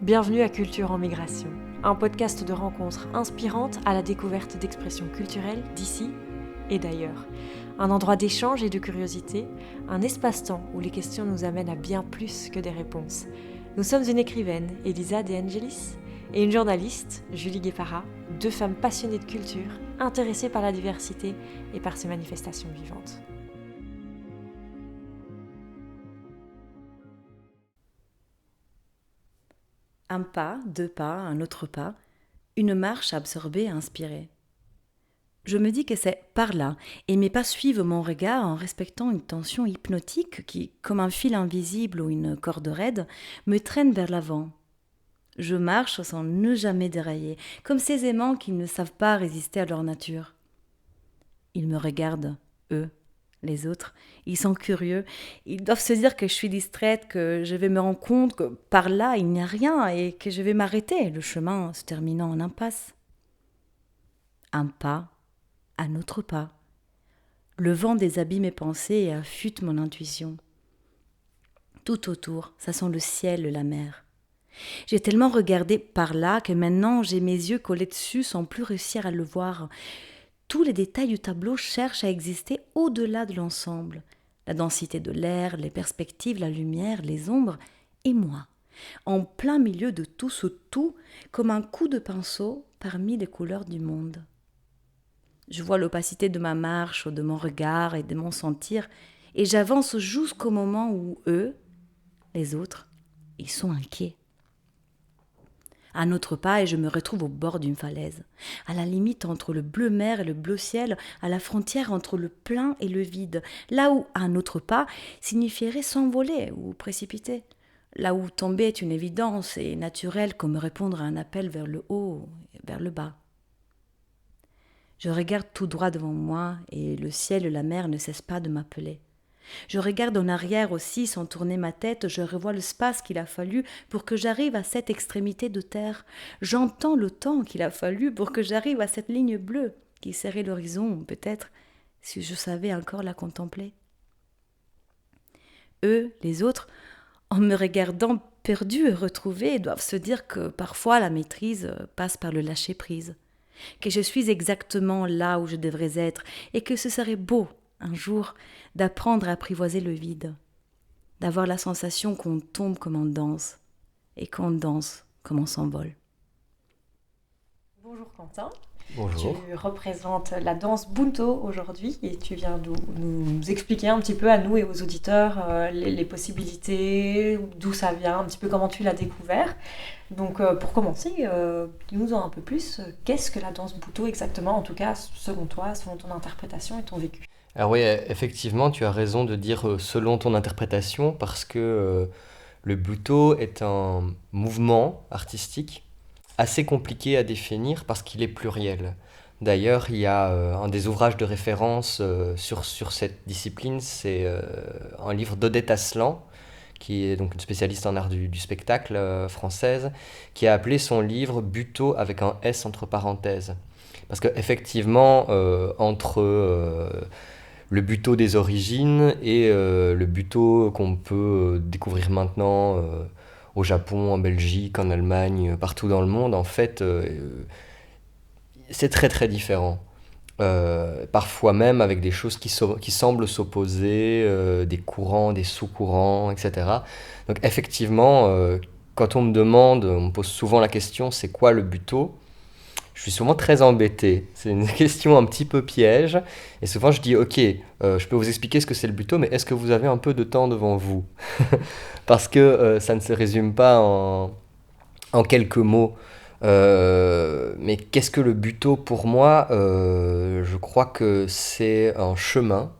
Bienvenue à Culture en Migration, un podcast de rencontres inspirantes à la découverte d'expressions culturelles d'ici et d'ailleurs. Un endroit d'échange et de curiosité, un espace-temps où les questions nous amènent à bien plus que des réponses. Nous sommes une écrivaine, Elisa De Angelis, et une journaliste, Julie Guépara, deux femmes passionnées de culture, intéressées par la diversité et par ses manifestations vivantes. Un pas, deux pas, un autre pas, une marche absorbée, inspirée. Je me dis que c'est par là, et mes pas suivent mon regard en respectant une tension hypnotique qui, comme un fil invisible ou une corde raide, me traîne vers l'avant. Je marche sans ne jamais dérailler, comme ces aimants qui ne savent pas résister à leur nature. Ils me regardent, eux, les autres, ils sont curieux, ils doivent se dire que je suis distraite, que je vais me rendre compte que par là il n'y a rien et que je vais m'arrêter, le chemin se terminant en impasse. Un pas, un autre pas. Le vent déshabille mes pensées et affûte mon intuition. Tout autour, ça sent le ciel, la mer. J'ai tellement regardé par là que maintenant j'ai mes yeux collés dessus sans plus réussir à le voir. Tous les détails du tableau cherchent à exister au-delà de l'ensemble. La densité de l'air, les perspectives, la lumière, les ombres, et moi, en plein milieu de tout ce tout, comme un coup de pinceau parmi les couleurs du monde. Je vois l'opacité de ma marche, de mon regard et de mon sentir, et j'avance jusqu'au moment où eux, les autres, ils sont inquiets. Un autre pas et je me retrouve au bord d'une falaise, à la limite entre le bleu mer et le bleu ciel, à la frontière entre le plein et le vide, là où un autre pas signifierait s'envoler ou précipiter, là où tomber est une évidence et naturelle comme répondre à un appel vers le haut et vers le bas. Je regarde tout droit devant moi et le ciel et la mer ne cessent pas de m'appeler. Je regarde en arrière aussi sans tourner ma tête, je revois l'espace qu'il a fallu pour que j'arrive à cette extrémité de terre. J'entends le temps qu'il a fallu pour que j'arrive à cette ligne bleue qui serrait l'horizon, peut-être, si je savais encore la contempler. Eux, les autres, en me regardant perdus et retrouvés, doivent se dire que parfois la maîtrise passe par le lâcher-prise, que je suis exactement là où je devrais être et que ce serait beau un jour, d'apprendre à apprivoiser le vide, d'avoir la sensation qu'on tombe comme on danse, et qu'on danse comme on s'envole. Bonjour Quentin. Bonjour. Tu représentes la danse Bunto aujourd'hui et tu viens nous expliquer un petit peu à nous et aux auditeurs les possibilités, d'où ça vient, un petit peu comment tu l'as découvert. Donc pour commencer, dis-nous-en un peu plus. Qu'est-ce que la danse Bunto exactement, en tout cas selon toi, selon ton interprétation et ton vécu? Alors oui, effectivement, tu as raison de dire selon ton interprétation, parce que le Buto est un mouvement artistique assez compliqué à définir parce qu'il est pluriel. D'ailleurs, il y a un des ouvrages de référence sur cette discipline, c'est un livre d'Odette Aslan, qui est donc une spécialiste en art du spectacle française, qui a appelé son livre Buto avec un S entre parenthèses. Parce qu'effectivement, entre le buto des origines et le buto qu'on peut découvrir maintenant au Japon, en Belgique, en Allemagne, partout dans le monde, en fait, c'est très très différent. Parfois même avec des choses qui semblent s'opposer, des courants, des sous-courants, etc. Donc effectivement, quand on me pose souvent la question, c'est quoi le buto ? Je suis souvent très embêté. C'est une question un petit peu piège. Et souvent, je dis, ok, je peux vous expliquer ce que c'est le buto, mais est-ce que vous avez un peu de temps devant vous ? Parce que ça ne se résume pas en quelques mots. Mais qu'est-ce que le buto pour moi ? Je crois que c'est un chemin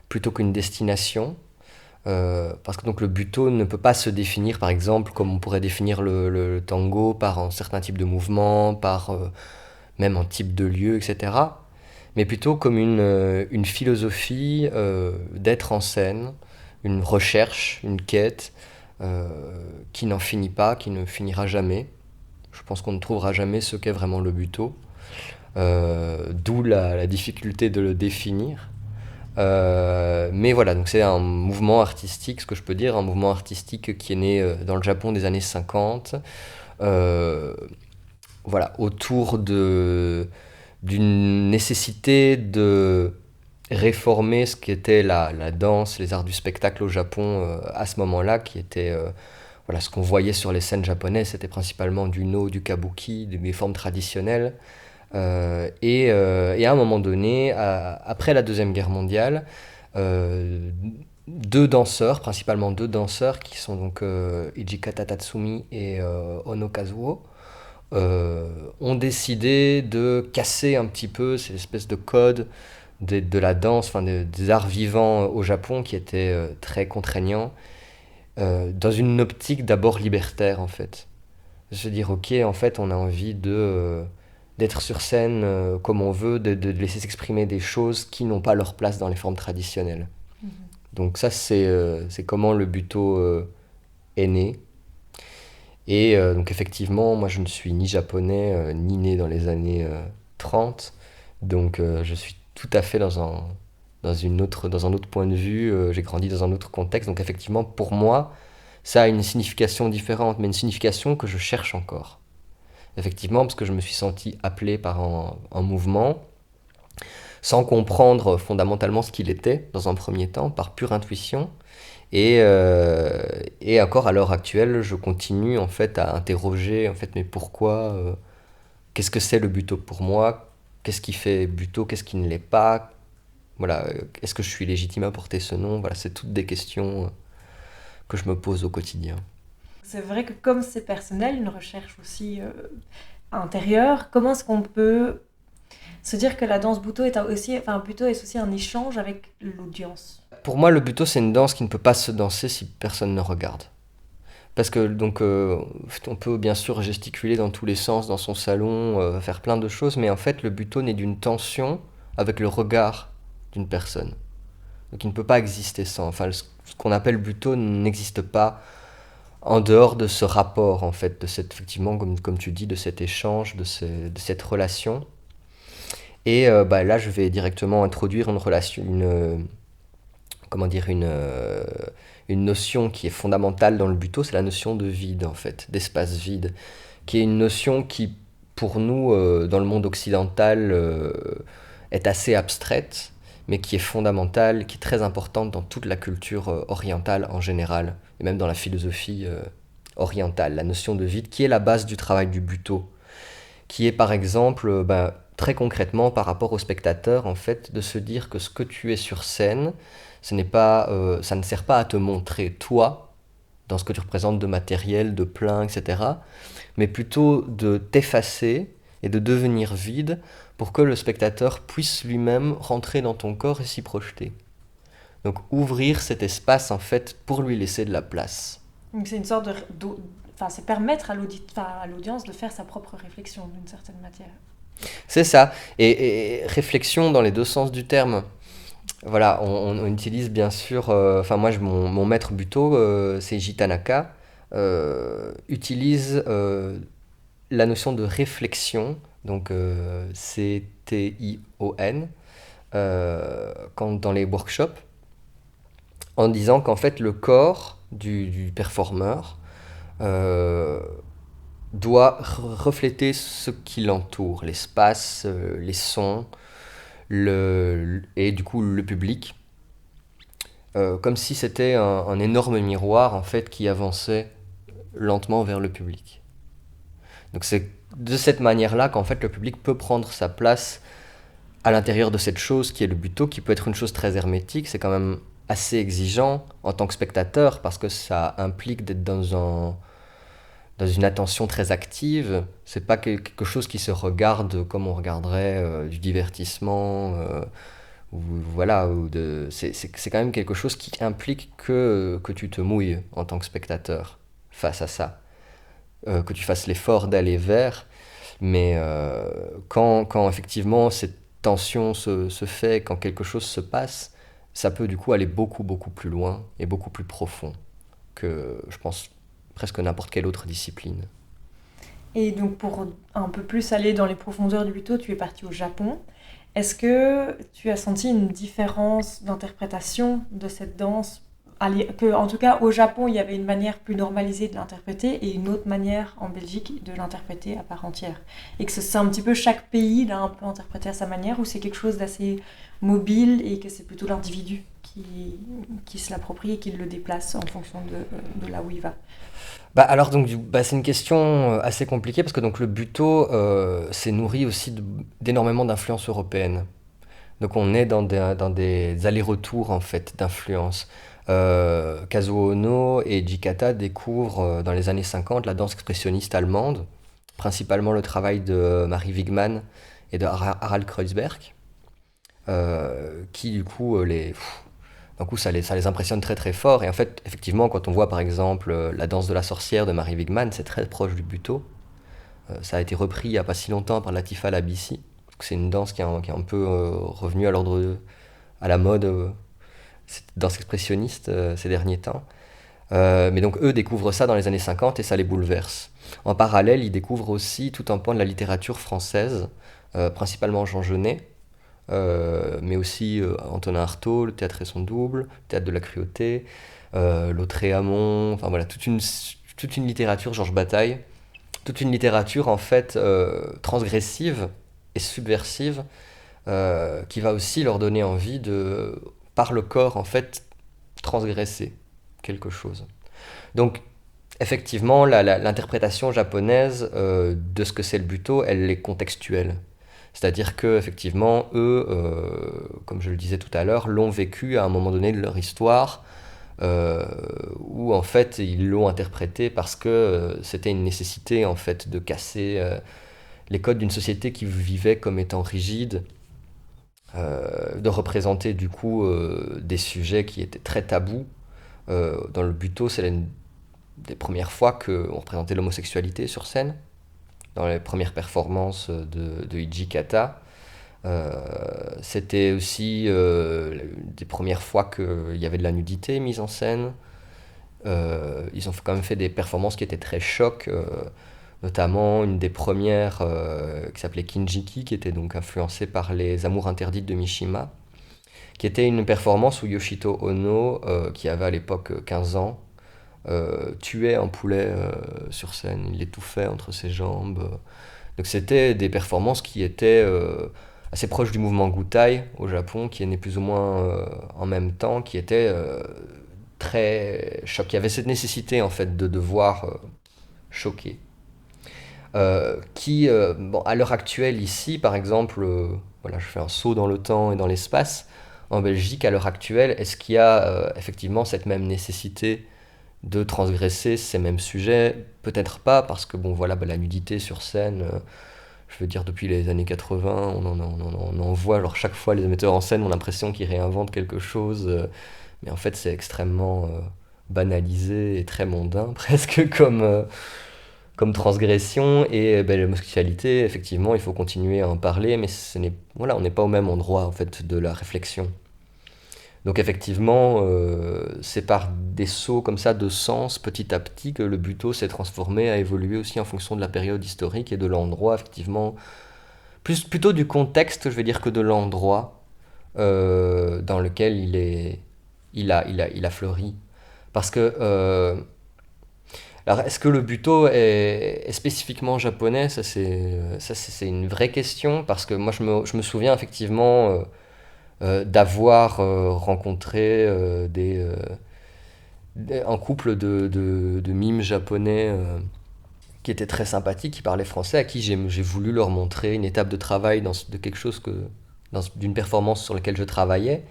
plutôt qu'une destination. Parce que donc le buto ne peut pas se définir, par exemple, comme on pourrait définir le tango par un certain type de mouvement, par même un type de lieu, etc. Mais plutôt comme une philosophie d'être en scène, une recherche, une quête qui n'en finit pas, qui ne finira jamais. Je pense qu'on ne trouvera jamais ce qu'est vraiment le buto, d'où la difficulté de le définir. Mais voilà, donc c'est un mouvement artistique, ce que je peux dire, un mouvement artistique qui est né dans le Japon des années 50, voilà, autour d'une nécessité de réformer ce qu'était la danse, les arts du spectacle au Japon à ce moment-là, qui était voilà, ce qu'on voyait sur les scènes japonaises, c'était principalement du no, du kabuki, des formes traditionnelles. Et à un moment donné, après la Deuxième Guerre mondiale, euh, principalement deux danseurs, qui sont donc Hijikata Tatsumi et Ono Kazuo, ont décidé de casser un petit peu ces espèces de codes de la danse, enfin des arts vivants au Japon qui étaient très contraignants, dans une optique d'abord libertaire en fait. Se dire ok, en fait on a envie d'être sur scène comme on veut, de laisser s'exprimer des choses qui n'ont pas leur place dans les formes traditionnelles. Donc ça c'est comment le Buto est né. Et donc effectivement, moi je ne suis ni japonais, ni né dans les années 30, donc je suis tout à fait dans un autre point de vue, j'ai grandi dans un autre contexte, donc effectivement pour moi, ça a une signification différente, mais une signification que je cherche encore. Effectivement, parce que je me suis senti appelé par un mouvement, sans comprendre fondamentalement ce qu'il était, dans un premier temps, par pure intuition. Et encore à l'heure actuelle, je continue en fait à interroger en fait mais pourquoi, qu'est-ce que c'est le buto pour moi, qu'est-ce qui fait buto, qu'est-ce qui ne l'est pas, voilà, est-ce que je suis légitime à porter ce nom, voilà, c'est toutes des questions que je me pose au quotidien. C'est vrai que comme c'est personnel, une recherche aussi intérieure, comment est-ce qu'on peut se dire que la danse Buto est aussi, enfin Buto est aussi un échange avec l'audience? Pour moi, le buto c'est une danse qui ne peut pas se danser si personne ne regarde. Parce que donc on peut bien sûr gesticuler dans tous les sens dans son salon, faire plein de choses, mais en fait le buto naît d'une tension avec le regard d'une personne. Donc il ne peut pas exister sans. Enfin, ce qu'on appelle buto n'existe pas en dehors de ce rapport en fait, de cette effectivement comme tu dis, de cet échange, de cette relation. Et bah, là je vais directement introduire une relation, comment dire, une notion qui est fondamentale dans le buto, c'est la notion de vide, en fait, d'espace vide, qui est une notion qui, pour nous, dans le monde occidental, est assez abstraite, mais qui est fondamentale, qui est très importante dans toute la culture orientale en général, et même dans la philosophie orientale. La notion de vide, qui est la base du travail du buto, qui est par exemple, très concrètement par rapport au spectateur, en fait, de se dire que ce que tu es sur scène, ça ne sert pas à te montrer toi, dans ce que tu représentes de matériel, de plein, etc., mais plutôt de t'effacer et de devenir vide pour que le spectateur puisse lui-même rentrer dans ton corps et s'y projeter. Donc ouvrir cet espace, en fait, pour lui laisser de la place. Donc c'est une sorte enfin, c'est permettre à l'audience de faire sa propre réflexion d'une certaine matière. C'est ça. Et réflexion dans les deux sens du terme. Voilà, on utilise bien sûr, enfin moi mon maître buto, Seiji Tanaka, utilise la notion de réflexion, donc C-T-I-O-N, dans les workshops, en disant qu'en fait le corps du performeur doit refléter ce qui l'entoure, l'espace, les sons, et du coup le public, comme si c'était un énorme miroir en fait qui avançait lentement vers le public. Donc c'est de cette manière-là qu'en fait le public peut prendre sa place à l'intérieur de cette chose qui est le buto, qui peut être une chose très hermétique. C'est quand même assez exigeant en tant que spectateur parce que ça implique d'être dans une attention très active. C'est pas quelque chose qui se regarde comme on regarderait du divertissement, voilà, c'est quand même quelque chose qui implique que tu te mouilles en tant que spectateur face à ça, que tu fasses l'effort d'aller vers, mais quand effectivement cette tension se fait, quand quelque chose se passe, ça peut du coup aller beaucoup beaucoup plus loin et beaucoup plus profond que, je pense, presque n'importe quelle autre discipline. Et donc pour un peu plus aller dans les profondeurs du buto, tu es parti au Japon. Est-ce que tu as senti une différence d'interprétation de cette danse? En tout cas, au Japon, il y avait une manière plus normalisée de l'interpréter et une autre manière en Belgique de l'interpréter à part entière. Et que c'est un petit peu chaque pays l'a un peu interprété à sa manière, ou c'est quelque chose d'assez mobile et que c'est plutôt l'individu qui se l'approprie et qui le déplace en fonction de là où il va. Alors donc c'est une question assez compliquée parce que donc le Buto s'est nourri aussi d'énormément d'influences européennes. Donc on est dans des allers-retours en fait d'influences. Kazuo Ono et Jikata découvrent dans les années 50 la danse expressionniste allemande, principalement le travail de Marie Wigman et de Harald Kreuzberg, qui du coup d'un coup, ça les impressionne très très fort. Et en fait, effectivement, quand on voit par exemple la danse de la sorcière de Marie Wigman, c'est très proche du Buto. Ça a été repris il n'y a pas si longtemps par Latifa Labisi. C'est une danse qui est un peu revenue à la mode, cette danse expressionniste ces derniers temps. Mais donc eux découvrent ça dans les années 50 et ça les bouleverse. En parallèle, ils découvrent aussi tout un pan de la littérature française, principalement Jean Genet, mais aussi Antonin Artaud, le théâtre et son double, le théâtre de la cruauté, Lautréamont, enfin voilà, toute une littérature, Georges Bataille, toute une littérature en fait transgressive et subversive qui va aussi leur donner envie de, par le corps en fait, transgresser quelque chose. Donc effectivement, l'interprétation japonaise de ce que c'est le Buto, elle est contextuelle. C'est-à-dire que effectivement, eux, comme je le disais tout à l'heure, l'ont vécu à un moment donné de leur histoire, où en fait ils l'ont interprété parce que c'était une nécessité en fait de casser les codes d'une société qui vivait comme étant rigide, de représenter du coup des sujets qui étaient très tabous. Dans le Buto, c'est l'une des premières fois qu'on représentait l'homosexualité sur scène, dans les premières performances de Iji Kata. C'était aussi des premières fois qu'il y avait de la nudité mise en scène. Ils ont quand même fait des performances qui étaient très chocs, notamment une des premières qui s'appelait Kinjiki, qui était donc influencée par les Amours interdites de Mishima, qui était une performance où Yoshito Ono, qui avait à l'époque 15 ans, tuait un poulet sur scène, il l'étouffait entre ses jambes. Donc c'était des performances qui étaient assez proches du mouvement Gutai au Japon, qui est né plus ou moins en même temps, qui était très choc. Il y avait cette nécessité en fait de devoir choquer. À l'heure actuelle ici, par exemple, voilà, je fais un saut dans le temps et dans l'espace. En Belgique, à l'heure actuelle, est-ce qu'il y a effectivement cette même nécessité de transgresser ces mêmes sujets? Peut-être pas, parce que la nudité sur scène, je veux dire, depuis les années 80, on en voit, alors chaque fois les metteurs en scène ont l'impression qu'ils réinventent quelque chose, mais en fait c'est extrêmement banalisé et très mondain, presque comme transgression. Et l'homosexualité, effectivement, il faut continuer à en parler, mais on n'est pas au même endroit en fait de la réflexion. Donc effectivement, c'est par des sauts comme ça de sens, petit à petit, que le Buto s'est transformé, a évolué aussi en fonction de la période historique et de l'endroit, effectivement. Plutôt du contexte, je vais dire, que de l'endroit dans lequel il a fleuri. Parce que, alors est-ce que le Buto est spécifiquement japonais? Ça c'est une vraie question, parce que moi je me souviens effectivement d'avoir rencontré un couple de mimes japonais qui étaient très sympathiques, qui parlaient français, à qui j'ai voulu leur montrer une étape de travail de quelque chose d'une performance sur laquelle je travaillais,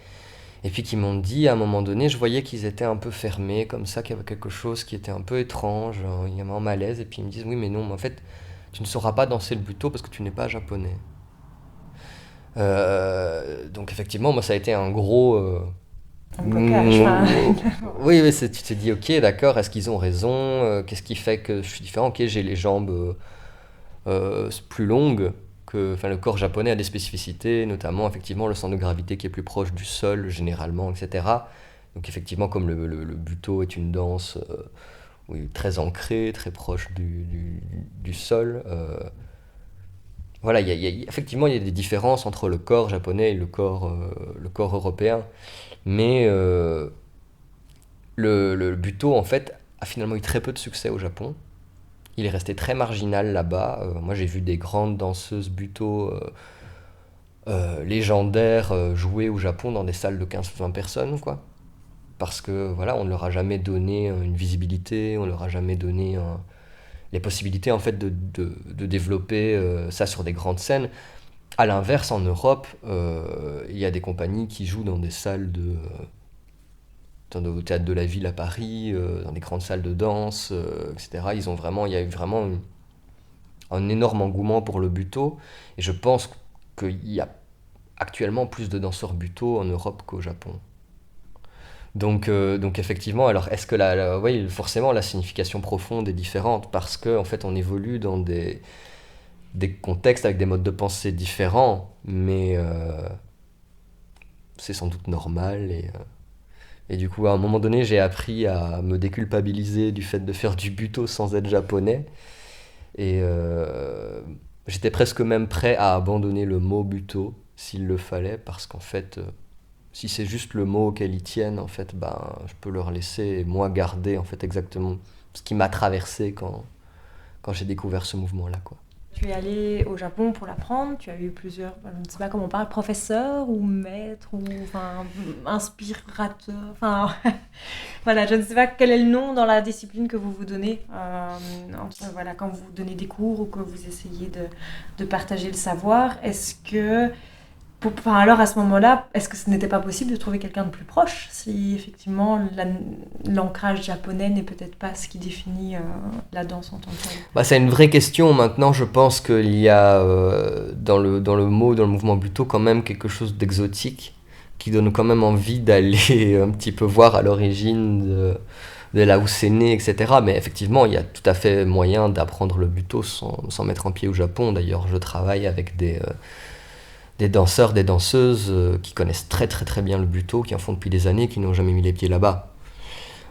et puis qui m'ont dit à un moment donné, je voyais qu'ils étaient un peu fermés, comme ça, qu'il y avait quelque chose qui était un peu étrange, il y avait un malaise, et puis ils me disent, oui mais non, mais en fait, tu ne sauras pas danser le Buto parce que tu n'es pas japonais. Donc effectivement, moi ça a été un gros... Un blocage. Oui, oui, tu te dis, ok, d'accord, est-ce qu'ils ont raison? Qu'est-ce qui fait que je suis différent? Ok, j'ai les jambes plus longues, le corps japonais a des spécificités, notamment effectivement le centre de gravité qui est plus proche du sol généralement, etc. Donc effectivement, comme le Buto est une danse oui, très ancrée, très proche du sol, voilà, effectivement, il y a des différences entre le corps japonais et le corps européen. Mais le buto, en fait, a finalement eu très peu de succès au Japon. Il est resté très marginal là-bas. Moi, j'ai vu des grandes danseuses buto légendaires jouer au Japon dans des salles de 15-20 personnes, quoi. Parce que, voilà, on ne leur a jamais donné une visibilité, on ne leur a jamais donné les possibilités, en fait, de développer ça sur des grandes scènes. À l'inverse, en Europe, il y a des compagnies qui jouent dans des salles au Théâtre de la Ville à Paris, dans des grandes salles de danse, etc. Il y a eu vraiment un énorme engouement pour le buto. Et je pense qu'il y a actuellement plus de danseurs buto en Europe qu'au Japon. Donc effectivement, alors est-ce que oui, forcément la signification profonde est différente parce que en fait on évolue dans des contextes avec des modes de pensée différents, mais c'est sans doute normal et du coup à un moment donné j'ai appris à me déculpabiliser du fait de faire du buto sans être japonais et j'étais presque même prêt à abandonner le mot buto s'il le fallait parce qu'en fait si c'est juste le mot auquel ils tiennent en fait ben je peux leur laisser et moi garder en fait exactement ce qui m'a traversé quand j'ai découvert ce mouvement là quoi. Tu es allé au Japon pour l'apprendre, tu as eu plusieurs, je ne sais pas comment on parle, professeurs ou maîtres ou enfin inspirateurs, enfin voilà, je ne sais pas quel est le nom dans la discipline que vous vous donnez, voilà, quand vous donnez des cours ou que vous essayez de partager le savoir. Est-ce que alors à ce moment-là, est-ce que ce n'était pas possible de trouver quelqu'un de plus proche si effectivement l'ancrage japonais n'est peut-être pas ce qui définit la danse en tant que telle? Bah, c'est une vraie question. Maintenant, je pense qu'il y a dans le mouvement buto, quand même quelque chose d'exotique qui donne quand même envie d'aller un petit peu voir à l'origine de là où c'est né, etc. Mais effectivement, il y a tout à fait moyen d'apprendre le buto sans mettre un pied au Japon. D'ailleurs, je travaille avec des danseurs, des danseuses qui connaissent très très très bien le buto, qui en font depuis des années, qui n'ont jamais mis les pieds là-bas.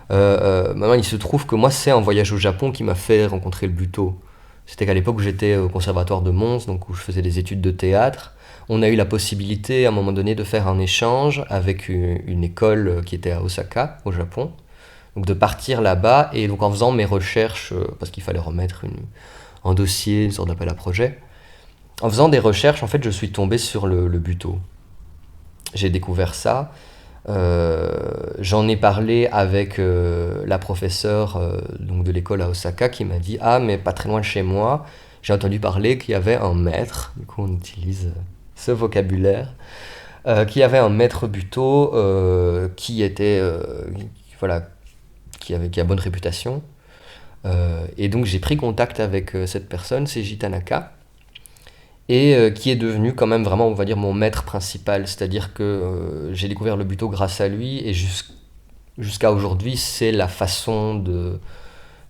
Maintenant, il se trouve que moi, c'est un voyage au Japon qui m'a fait rencontrer le buto. C'était qu'à l'époque où j'étais au conservatoire de Mons, donc où je faisais des études de théâtre, on a eu la possibilité à un moment donné de faire un échange avec une école qui était à Osaka, au Japon. Donc de partir là-bas, et donc en faisant mes recherches, parce qu'il fallait remettre un dossier, une sorte d'appel à projet, en faisant des recherches, en fait, je suis tombé sur le buto. J'ai découvert ça. J'en ai parlé avec la professeure donc de l'école à Osaka qui m'a dit « Ah, mais pas très loin de chez moi, j'ai entendu parler qu'il y avait un maître, du coup on utilise ce vocabulaire, qu'il y avait un maître buto qui était, voilà, qui a bonne réputation. Et donc j'ai pris contact avec cette personne, Seiji Tanaka, et qui est devenu quand même vraiment, on va dire, mon maître principal. C'est-à-dire que j'ai découvert le buto grâce à lui, et jusqu'à aujourd'hui, c'est la façon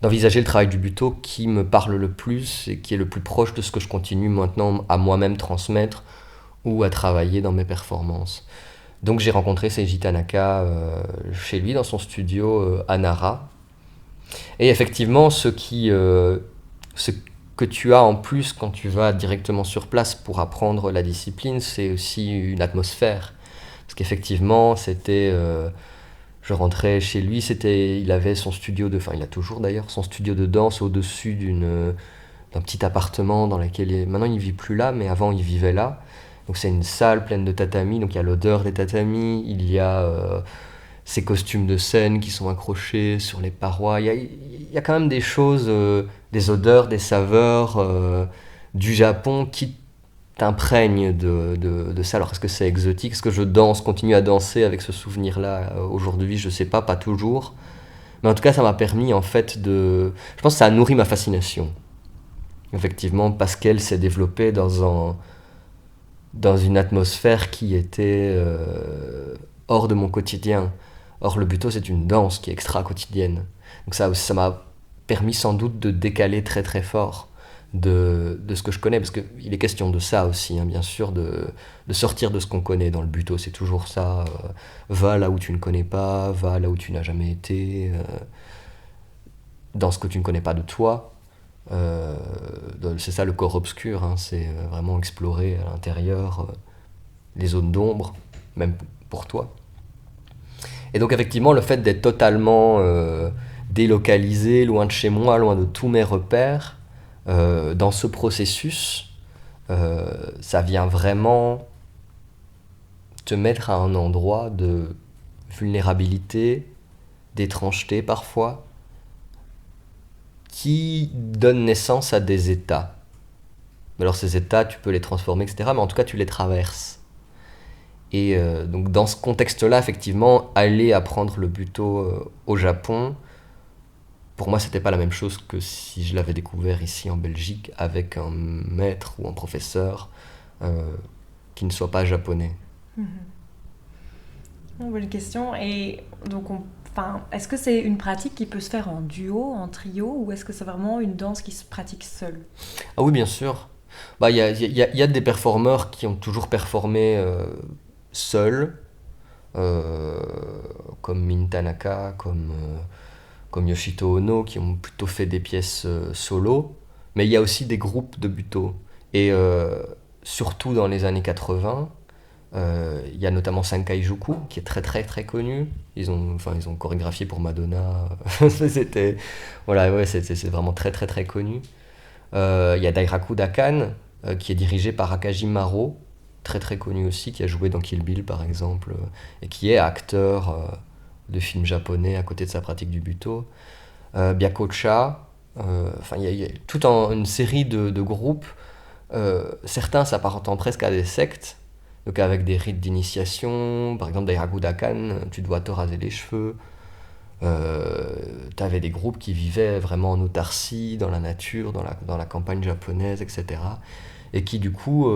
d'envisager le travail du buto qui me parle le plus, et qui est le plus proche de ce que je continue maintenant à moi-même transmettre, ou à travailler dans mes performances. Donc j'ai rencontré Seiji Tanaka chez lui, dans son studio à Nara. Et effectivement, ce que tu as en plus quand tu vas directement sur place pour apprendre la discipline, c'est aussi une atmosphère. Parce qu'effectivement, je rentrais chez lui, il avait son studio enfin il a toujours d'ailleurs son studio de danse au-dessus d'un petit appartement dans lequel maintenant il ne vit plus là, mais avant il vivait là. Donc c'est une salle pleine de tatamis, donc il y a l'odeur des tatamis, il y a ces costumes de scène qui sont accrochés sur les parois. Il y a quand même des choses, des odeurs, des saveurs du Japon qui t'imprègnent de ça. Alors est-ce que c'est exotique? Est-ce que je continue à danser avec ce souvenir-là aujourd'hui? Je sais pas toujours. Mais en tout cas, ça m'a permis en fait je pense que ça a nourri ma fascination. Effectivement, parce qu'elle s'est développée dans une atmosphère qui était hors de mon quotidien. Or, le buto, c'est une danse qui est extra-quotidienne. Donc ça m'a permis sans doute de décaler très très fort de ce que je connais, parce qu'il est question de ça aussi, hein, bien sûr, de sortir de ce qu'on connaît dans le buto. C'est toujours ça, va là où tu ne connais pas, va là où tu n'as jamais été, dans ce que tu ne connais pas de toi. C'est ça le corps obscur, hein, c'est vraiment explorer à l'intérieur les zones d'ombre, même pour toi. Et donc effectivement, le fait d'être totalement délocalisé, loin de chez moi, loin de tous mes repères, dans ce processus, ça vient vraiment te mettre à un endroit de vulnérabilité, d'étrangeté parfois, qui donne naissance à des états. Alors ces états, tu peux les transformer, etc., mais en tout cas, tu les traverses. Et donc dans ce contexte-là, effectivement, aller apprendre le buto au Japon, pour moi, c'était pas la même chose que si je l'avais découvert ici en Belgique avec un maître ou un professeur qui ne soit pas japonais. Bonne question. Et donc, est-ce que c'est une pratique qui peut se faire en duo, en trio, ou est-ce que c'est vraiment une danse qui se pratique seule? Ah oui, bien sûr. Bah, y a des performeurs qui ont toujours performé seuls, comme Min Tanaka, comme Yoshito Ono, qui ont plutôt fait des pièces solo. Mais il y a aussi des groupes de buto. Et surtout dans les années 80, il y a notamment Sankaijuku, qui est très très très connu. Ils ont chorégraphié pour Madonna. C'était, voilà, ouais, c'est vraiment très très très connu. Il y a Dairaku Dakan, qui est dirigé par Akaji Maro, très très connu aussi, qui a joué dans Kill Bill par exemple, et qui est acteur de films japonais à côté de sa pratique du buto. Byakucha, il y a toute une série de groupes, certains s'apparentant presque à des sectes, donc avec des rites d'initiation. Par exemple, Dairaku Dakan, tu dois te raser les cheveux. T'avais des groupes qui vivaient vraiment en autarcie, dans la nature, dans la campagne japonaise, etc. Et qui du coup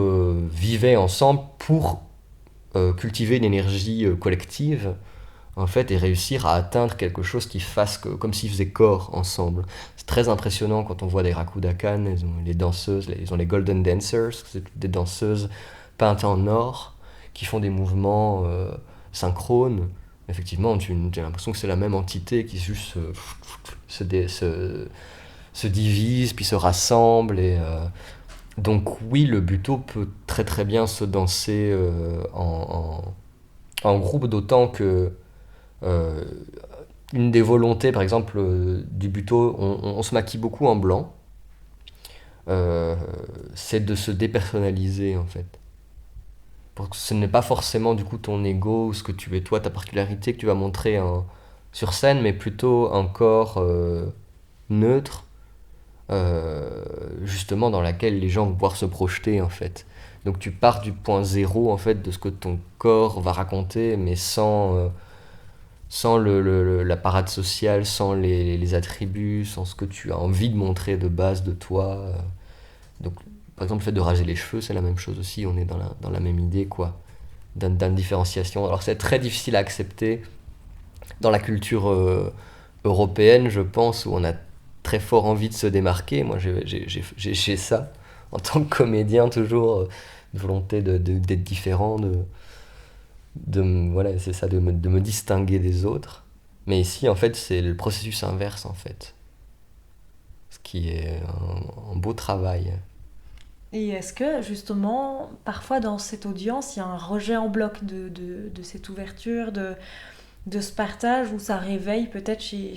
vivaient ensemble pour cultiver une énergie collective, en fait, et réussir à atteindre quelque chose qui fasse comme s'ils faisaient corps ensemble. C'est très impressionnant quand on voit des Rakudakan, ils ont les danseuses, ils ont les Golden Dancers, c'est des danseuses peintes en or, qui font des mouvements synchrones. Effectivement, tu as l'impression que c'est la même entité qui juste se divise, puis se rassemble. Donc oui, le buto peut très très bien se danser en groupe, d'autant que euh, une des volontés, par exemple, du buto, on se maquille beaucoup en blanc, c'est de se dépersonnaliser en fait. Pour que ce n'est pas forcément du coup ton ego ou ce que tu es toi, ta particularité que tu vas montrer sur scène, mais plutôt un corps neutre, justement dans laquelle les gens vont pouvoir se projeter en fait. Donc tu pars du point zéro en fait de ce que ton corps va raconter, mais sans la parade sociale, sans les attributs, sans ce que tu as envie de montrer de base de toi. Donc par exemple, le fait de raser les cheveux, c'est la même chose aussi, on est dans la même idée, quoi, d'une différenciation. Alors c'est très difficile à accepter dans la culture européenne, je pense, où on a très fort envie de se démarquer. Moi, j'ai ça, en tant que comédien, toujours, une volonté d'être différent, voilà, c'est ça, de me distinguer des autres. Mais ici, en fait, c'est le processus inverse, en fait. Ce qui est un beau travail. Et est-ce que, justement, parfois dans cette audience, il y a un rejet en bloc de cette ouverture, de ce partage où ça réveille peut-être chez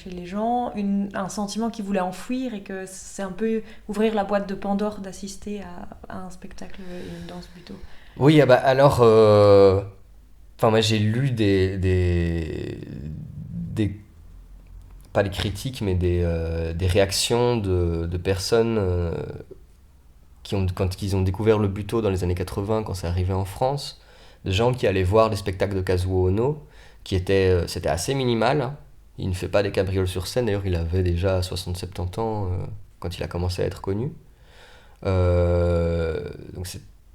les gens un sentiment qu'ils voulaient enfouir et que c'est un peu ouvrir la boîte de Pandore d'assister à un spectacle et une danse plutôt? Oui, ah bah alors, moi j'ai lu pas des critiques, mais des réactions de personnes quand ils ont découvert le buto dans les années 80, quand c'est arrivé en France, de gens qui allaient voir les spectacles de Kazuo Ono, c'était assez minimal, hein. Il ne fait pas des cabrioles sur scène, d'ailleurs il avait déjà 60-70 ans quand il a commencé à être connu. Donc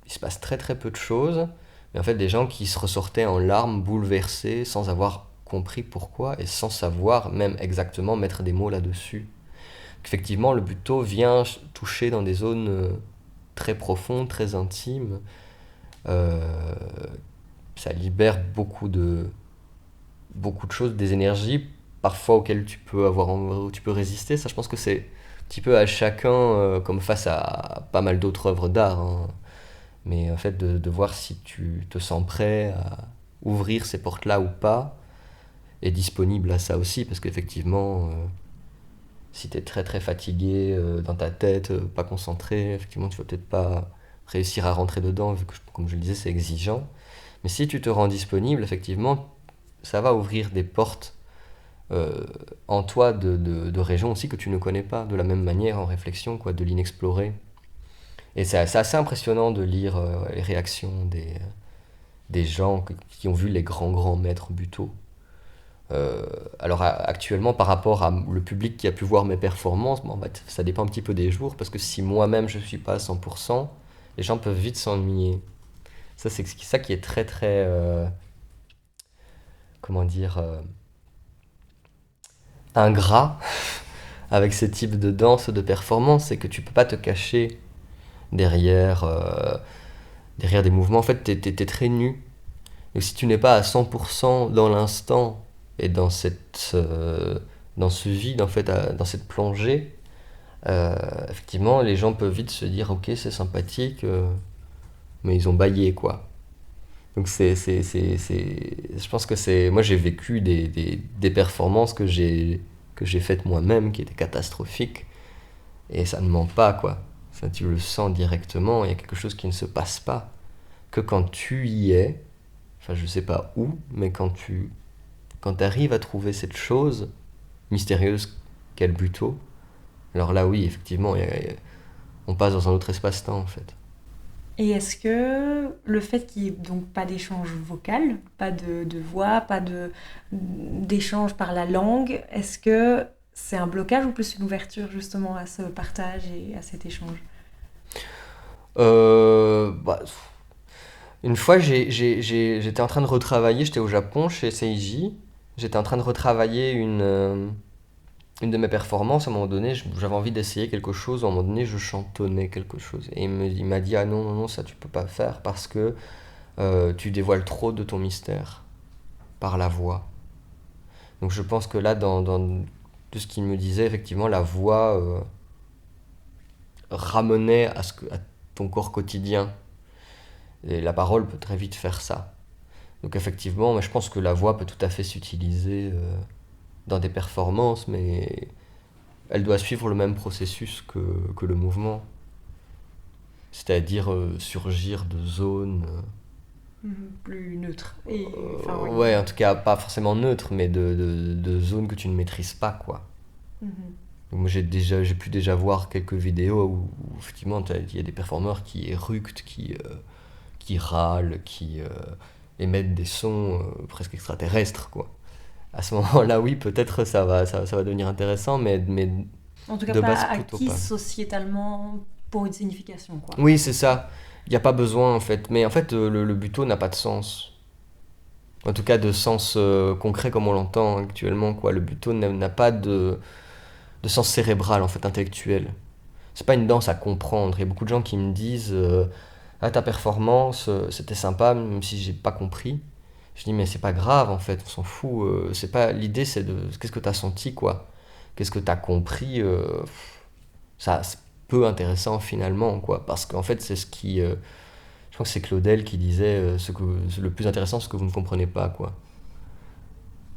il se passe très très peu de choses, mais en fait des gens qui se ressortaient en larmes, bouleversés, sans avoir compris pourquoi, et sans savoir même exactement mettre des mots là-dessus. Effectivement, le buto vient toucher dans des zones très profondes, très intimes. Euh, Ça libère beaucoup de choses, des énergies, parfois auxquelles tu peux résister. Ça, je pense que c'est un petit peu à chacun, comme face à pas mal d'autres œuvres d'art, hein. Mais en fait, de voir si tu te sens prêt à ouvrir ces portes-là ou pas, est disponible à ça aussi, parce qu'effectivement, si tu es très très fatigué dans ta tête, pas concentré, effectivement, tu vas peut-être pas réussir à rentrer dedans, vu que, comme je le disais, c'est exigeant. Mais si tu te rends disponible, effectivement, ça va ouvrir des portes en toi de régions aussi que tu ne connais pas, de la même manière, en réflexion, quoi, de l'inexploré. Et c'est assez impressionnant de lire les réactions des gens qui ont vu les grands maîtres butots. Alors actuellement, par rapport à le public qui a pu voir mes performances, bon, bah, ça dépend un petit peu des jours, parce que si moi-même je suis pas à 100%, les gens peuvent vite s'ennuyer. Ça, c'est ça qui est très très, comment dire, ingrat avec ce type de danse, de performance, c'est que tu peux pas te cacher derrière, derrière des mouvements. En fait, t'es très nu. Et si tu n'es pas à 100% dans l'instant et dans ce vide, en fait, dans cette plongée, effectivement, les gens peuvent vite se dire, ok, c'est sympathique, mais ils ont bâillé, quoi. Donc je pense que moi j'ai vécu des performances que j'ai faites moi-même qui étaient catastrophiques, et ça ne ment pas, quoi. Ça, tu le sens directement, il y a quelque chose qui ne se passe pas. Que quand tu y es, enfin je sais pas où, mais quand arrives à trouver cette chose mystérieuse qu'est le buto, alors là oui, effectivement, on passe dans un autre espace-temps, en fait. Et est-ce que le fait qu'il n'y ait donc pas d'échange vocal, pas de voix, d'échange par la langue, est-ce que c'est un blocage ou plus une ouverture justement à ce partage et à cet échange? Bah, une fois, j'étais en train de retravailler, j'étais au Japon chez Seiji, j'étais en train de retravailler une de mes performances. À un moment donné, j'avais envie d'essayer quelque chose, à un moment donné, je chantonnais quelque chose. Et il m'a dit, ah non, non, non, ça tu peux pas faire parce que tu dévoiles trop de ton mystère par la voix. Donc je pense que là, dans tout ce qu'il me disait, effectivement, la voix ramenait à ton corps quotidien. Et la parole peut très vite faire ça. Donc effectivement, moi, je pense que la voix peut tout à fait s'utiliser dans des performances, mais elle doit suivre le même processus que le mouvement. C'est-à-dire surgir de zones... Plus neutre. Et, enfin, oui. ouais, en tout cas, pas forcément neutres, mais de zones que tu ne maîtrises pas, quoi. Mhm. Donc, moi, j'ai pu déjà voir quelques vidéos où effectivement, il y a des performeurs qui éructent, qui râlent, qui émettent des sons presque extraterrestres, quoi. À ce moment-là, oui, peut-être ça va devenir intéressant, mais En tout cas, de pas base, plutôt acquis pas. sociétalement pour une signification, quoi. Oui, c'est ça. Il n'y a pas besoin, en fait. Mais en fait, le buto n'a pas de sens. En tout cas, de sens concret comme on l'entend actuellement, quoi. Le buto n'a pas de sens cérébral, en fait, intellectuel. C'est pas une danse à comprendre. Il y a beaucoup de gens qui me disent ah, ta performance, c'était sympa, même si j'ai pas compris. Je dis, mais c'est pas grave, en fait, on s'en fout. C'est pas... L'idée, c'est de... Qu'est-ce que t'as senti, quoi? Qu'est-ce que t'as compris? Ça, c'est peu intéressant, finalement, quoi. Parce qu'en fait, c'est ce qui... je crois que c'est Claudel qui disait le plus intéressant, c'est ce que vous ne comprenez pas, quoi.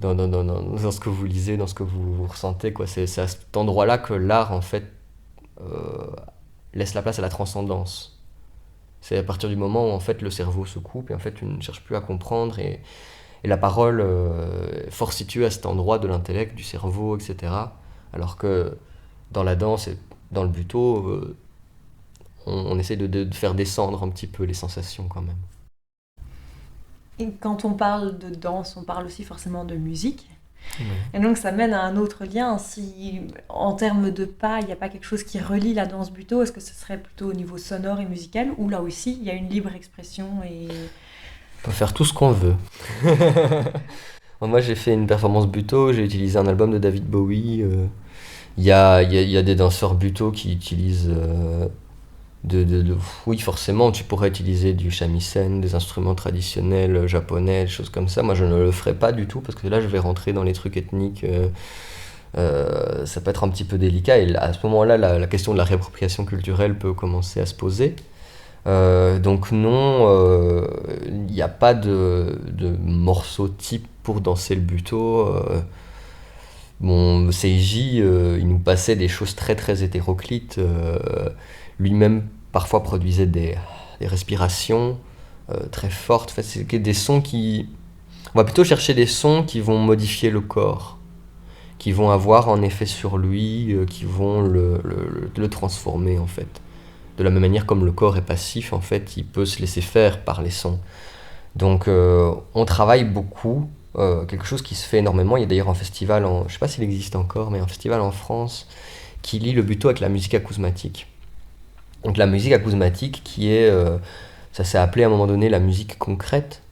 Dans ce que vous lisez, dans ce que vous ressentez, quoi. C'est à cet endroit-là que l'art, en fait, euh, laisse la place à la transcendance. C'est à partir du moment où en fait le cerveau se coupe et en fait tu ne cherches plus à comprendre et la parole est fort située à cet endroit de l'intellect, du cerveau, etc. Alors que dans la danse et dans le buto, on essaie de faire descendre un petit peu les sensations quand même. Et quand on parle de danse, on parle aussi forcément de musique. Ouais. Et donc ça mène à un autre lien. Si en termes de pas, il n'y a pas quelque chose qui relie la danse buto, est-ce que ce serait plutôt au niveau sonore et musical, ou là aussi il y a une libre expression et... On peut faire tout ce qu'on veut. Moi j'ai fait une performance buto, j'ai utilisé un album de David Bowie. Il y a des danseurs buto qui utilisent Oui, forcément, tu pourrais utiliser du shamisen, des instruments traditionnels japonais, des choses comme ça. Moi, je ne le ferai pas du tout parce que là, je vais rentrer dans les trucs ethniques. Ça peut être un petit peu délicat. Et à ce moment-là, la question de la réappropriation culturelle peut commencer à se poser. Donc non, il n'y a pas de morceau type pour danser le buto. Bon, Seiji, il nous passait des choses très très hétéroclites. Lui-même parfois produisait des respirations très fortes. En fait, c'est des sons qui... On va plutôt chercher des sons qui vont modifier le corps, qui vont avoir un effet sur lui, qui vont le transformer en fait. De la même manière comme le corps est passif, en fait, il peut se laisser faire par les sons. Donc on travaille beaucoup, quelque chose qui se fait énormément. Il y a d'ailleurs un festival, je ne sais pas s'il existe encore, mais un festival en France qui lie le buto avec la musique acousmatique. Donc la musique acousmatique qui est, ça s'est appelé à un moment donné la musique concrète.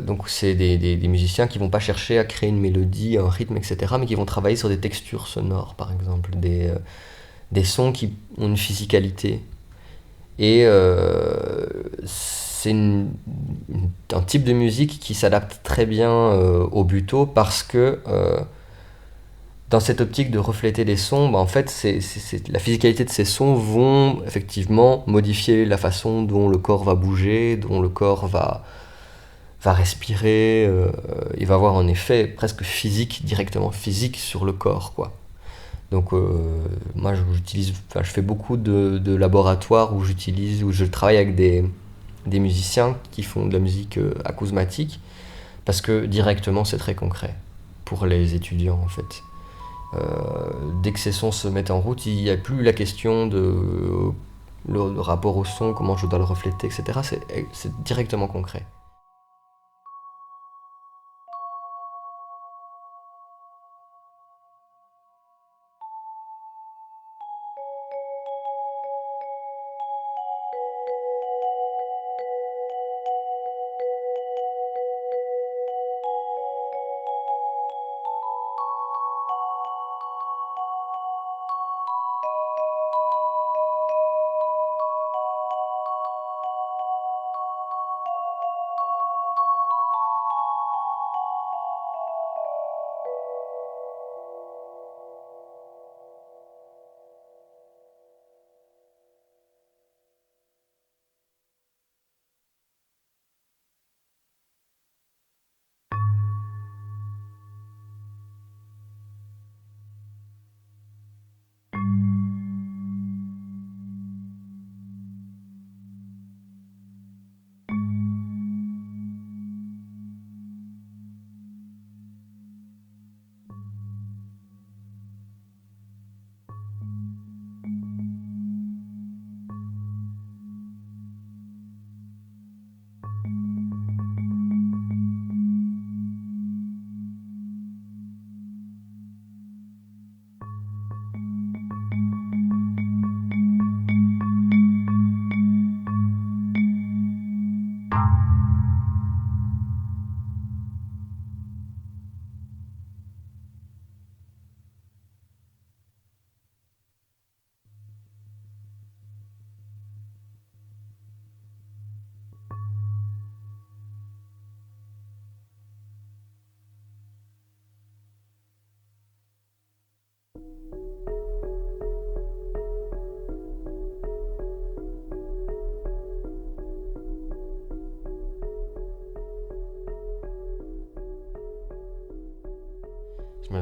Donc c'est des musiciens qui vont pas chercher à créer une mélodie, un rythme, etc., mais qui vont travailler sur des textures sonores, par exemple, des sons qui ont une physicalité. Et c'est un type de musique qui s'adapte très bien au buto parce que dans cette optique de refléter les sons, bah, en fait, la physicalité de ces sons vont effectivement modifier la façon dont le corps va bouger, dont le corps va respirer, il va avoir un effet presque physique, directement physique sur le corps, quoi. Donc moi je fais beaucoup de laboratoires où je travaille avec des musiciens qui font de la musique acousmatique parce que directement c'est très concret pour les étudiants en fait. Dès que ces sons se mettent en route, il n'y a plus la question de le rapport au son, comment je dois le refléter, etc. C'est directement concret.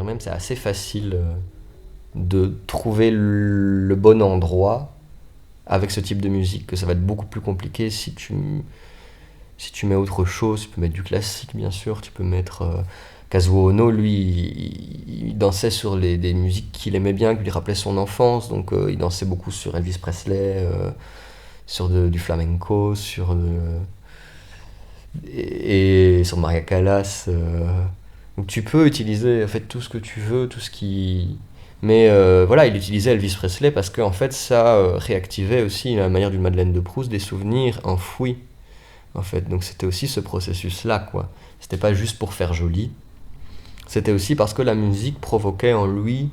Même c'est assez facile de trouver le bon endroit avec ce type de musique, que ça va être beaucoup plus compliqué si tu mets autre chose. Tu peux mettre du classique bien sûr, tu peux mettre Kazuo Ono, lui il dansait sur des musiques qu'il aimait bien, qui lui rappelaient son enfance, donc il dansait beaucoup sur Elvis Presley, sur du flamenco, et sur Maria Callas. Donc tu peux utiliser en fait tout ce que tu veux, tout ce qui... Mais voilà, il utilisait Elvis Presley parce que en fait ça réactivait aussi, à la manière d'une Madeleine de Proust, des souvenirs enfouis. En fait, donc c'était aussi ce processus-là, quoi. C'était pas juste pour faire joli. C'était aussi parce que la musique provoquait en lui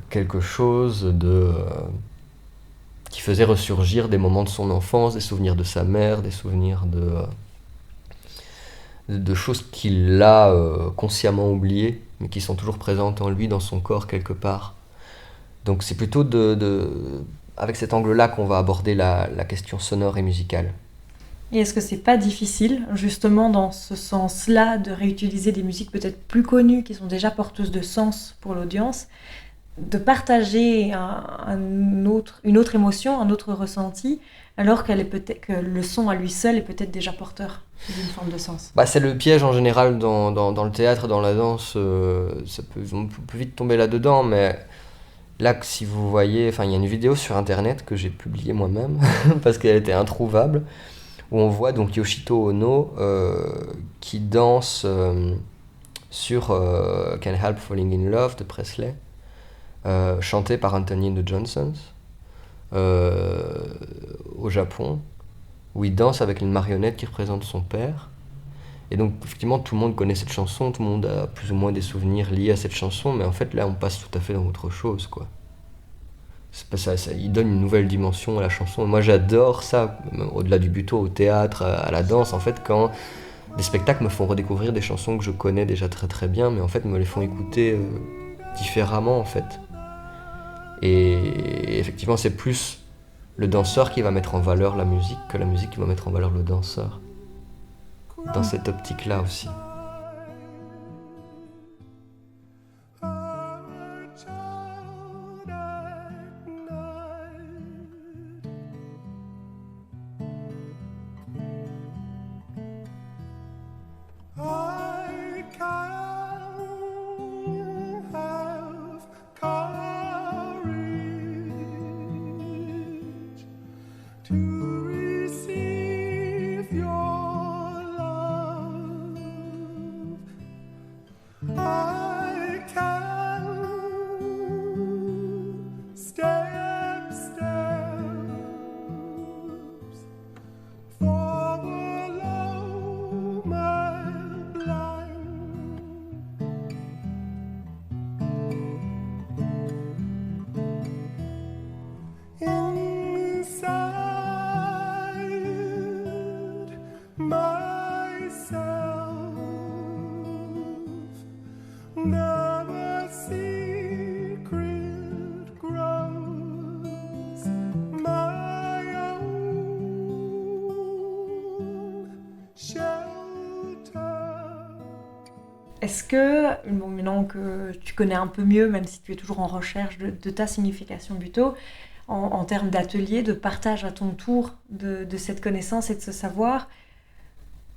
quelque chose qui faisait ressurgir des moments de son enfance, des souvenirs de sa mère, des souvenirs de choses qu'il a consciemment oubliées, mais qui sont toujours présentes en lui, dans son corps quelque part. Donc c'est plutôt avec cet angle-là qu'on va aborder la question sonore et musicale. Et est-ce que c'est pas difficile, justement dans ce sens-là, de réutiliser des musiques peut-être plus connues, qui sont déjà porteuses de sens pour l'audience, de partager une autre émotion, un autre ressenti, alors que le son à lui seul est peut-être déjà porteur d'une forme de sens? C'est le piège en général dans le théâtre et dans la danse, on peut vite tomber là-dedans, mais là, si vous voyez, il y a une vidéo sur internet que j'ai publiée moi-même, parce qu'elle était introuvable, où on voit donc Yoshito Ono qui danse sur Can't Help Falling in Love de Presley, chanté par Anthony and the Johnsons au Japon, où il danse avec une marionnette qui représente son père. Et donc effectivement tout le monde connaît cette chanson, tout le monde a plus ou moins des souvenirs liés à cette chanson, mais en fait là on passe tout à fait dans autre chose, quoi. C'est pas ça, il donne une nouvelle dimension à la chanson. Et moi j'adore ça, au-delà du buto, au théâtre, à la danse, en fait, quand des spectacles me font redécouvrir des chansons que je connais déjà très très bien, mais en fait me les font écouter différemment, en fait. Et effectivement c'est plus le danseur qui va mettre en valeur la musique que la musique qui va mettre en valeur le danseur. Dans cette optique-là aussi. Est-ce que, maintenant que tu connais un peu mieux, même si tu es toujours en recherche de ta signification buto, en termes d'atelier, de partage à ton tour de cette connaissance et de ce savoir,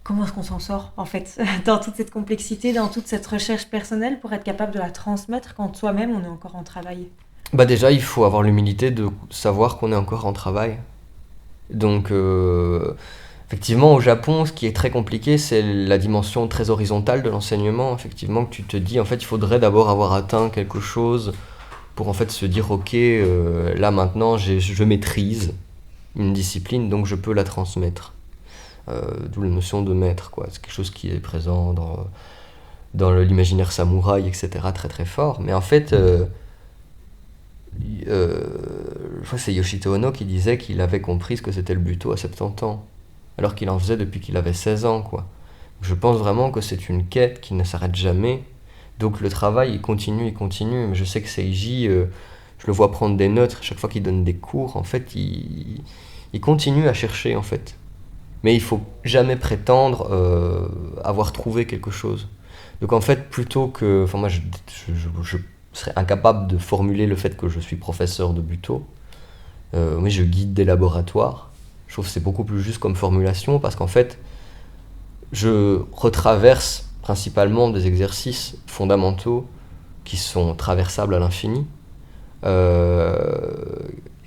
comment est-ce qu'on s'en sort, en fait, dans toute cette complexité, dans toute cette recherche personnelle, pour être capable de la transmettre quand soi-même, on est encore en travail? Déjà, il faut avoir l'humilité de savoir qu'on est encore en travail. Donc, effectivement, au Japon, ce qui est très compliqué, c'est la dimension très horizontale de l'enseignement. Effectivement, que tu te dis, en fait, il faudrait d'abord avoir atteint quelque chose pour en fait se dire, ok, là maintenant, je maîtrise une discipline, donc je peux la transmettre. D'où la notion de maître, quoi. C'est quelque chose qui est présent dans l'imaginaire samouraï, etc., très très fort. Mais en fait, je crois que c'est Yoshito Ono qui disait qu'il avait compris ce que c'était le buto à 70 ans, alors qu'il en faisait depuis qu'il avait 16 ans, quoi. Je pense vraiment que c'est une quête qui ne s'arrête jamais. Donc le travail, il continue. Je sais que Seiji, je le vois prendre des notes chaque fois qu'il donne des cours. En fait, il continue à chercher, en fait. Mais il faut jamais prétendre avoir trouvé quelque chose. Donc en fait, plutôt que... Moi, je serais incapable de formuler le fait que je suis professeur de buto. Mais je guide des laboratoires. Je trouve que c'est beaucoup plus juste comme formulation, parce qu'en fait, je retraverse principalement des exercices fondamentaux qui sont traversables à l'infini,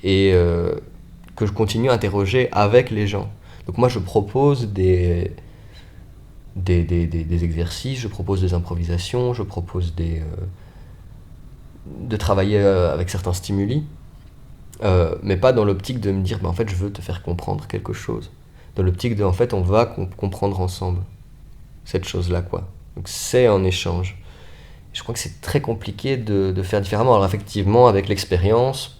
et que je continue à interroger avec les gens. Donc moi je propose des exercices, je propose des improvisations, je propose de travailler avec certains stimuli, mais pas dans l'optique de me dire en fait je veux te faire comprendre quelque chose. Dans l'optique de en fait on va comprendre ensemble cette chose-là, quoi. Donc c'est un échange. Je crois que c'est très compliqué de faire différemment. Alors effectivement avec l'expérience,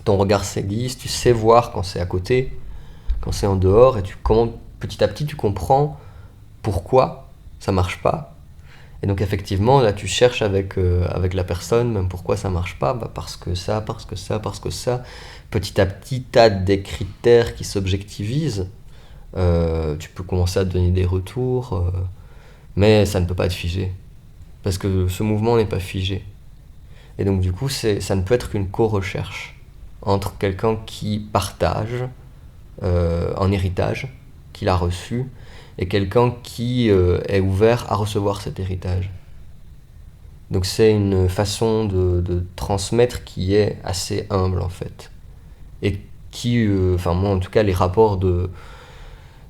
ton regard s'aiguise, tu sais voir quand c'est à côté, quand c'est en dehors, et petit à petit tu comprends pourquoi ça marche pas. Et donc effectivement, là tu cherches avec la personne, même pourquoi ça marche pas, parce que ça, parce que ça, parce que ça. Petit à petit, tu as des critères qui s'objectivisent. Tu peux commencer à te donner des retours, mais ça ne peut pas être figé. Parce que ce mouvement n'est pas figé. Et donc du coup, ça ne peut être qu'une co-recherche entre quelqu'un qui partage un héritage qu'il a reçu et quelqu'un qui est ouvert à recevoir cet héritage. Donc c'est une façon de transmettre qui est assez humble en fait. Et qui, moi en tout cas, les rapports de